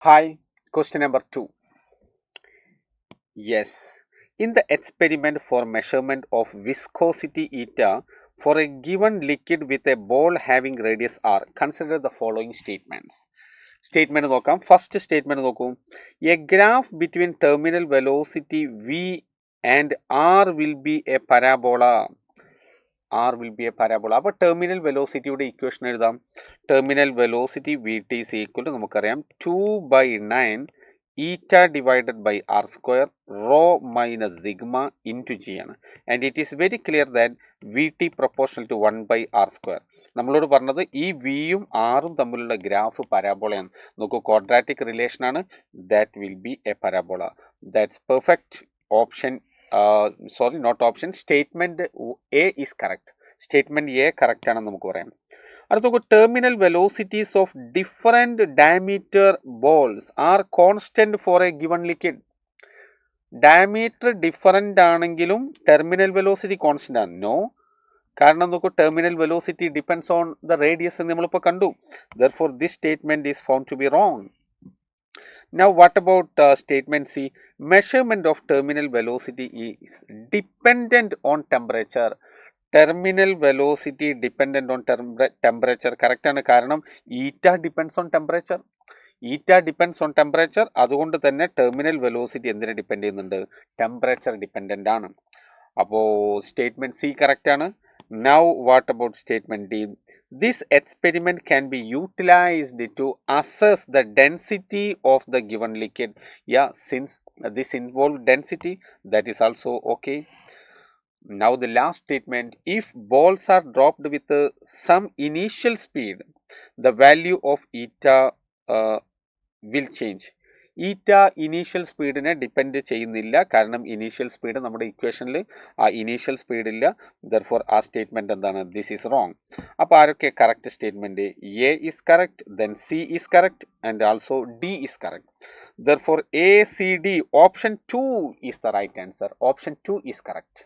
Hi, question number 2. Yes, in the experiment for measurement of viscosity eta for a given liquid with a ball having radius r, consider the following statements. Statement നോക്കാം. First statement നോക്കൂ. A graph between terminal velocity v and r will be a parabola. R will be a parabola. അപ്പോൾ terminal വെലോസിറ്റിയുടെ equation എഴുതാം. Terminal velocity V T is equal to നമുക്കറിയാം 2/9 eta divided by R square rho minus sigma into G ആണ്. And it is very clear that V T proportional to 1/r square. നമ്മളോട് പറഞ്ഞത് ഈ വിയും ആറും തമ്മിലുള്ള ഗ്രാഫ് പരാബോളയാണ്. നോക്കൂ, ക്വാഡ്രാറ്റിക് റിലേഷൻ ആണ്. That will be a parabola. That's perfect. Option not option, statement A is correct. Statement A correct ആണെന്ന് നമുക്ക് പറയാം. അടുത്ത നോക്കൂ, terminal velocities of different diameter balls are constant for a given liquid. Diameter different ആണെങ്കിലും terminal velocity constant ആണ്. No, കാരണം നോക്കൂ, terminal velocity depends on the radius എന്ന് നമ്മളിപ്പോൾ കണ്ടു. Therefore this statement is found to be wrong. Now what about statement C? Measurement of terminal velocity is dependent on temperature. Terminal velocity dependent on temperature. Correct ആണ്. കാരണം eta depends on temperature. Eta depends on temperature. അതുകൊണ്ട് തന്നെ terminal velocity എന്തിനെ depend ചെയ്യുന്നുണ്ട്? Temperature dependent ആണ്. അപ്പോൾ statement C correct ആണ്. Now what about statement D? This experiment can be utilized to assess the density of the given liquid. Yeah, since this involves density, that is also okay. Now the last statement, if balls are dropped with some initial speed, the value of eta will change. Eta initial സ്പീഡിനെ depend ചെയ്യുന്നില്ല, കാരണം initial speed നമ്മുടെ ഇക്വേഷനിൽ ആ ഇനീഷ്യൽ സ്പീഡില്ല. Therefore ആ statement എന്താണ്? This is wrong. അപ്പോൾ ആരൊക്കെ correct statement? A is correct, then C is correct, and also D is correct. Therefore A C D option 2 is the right answer. Option 2 is correct.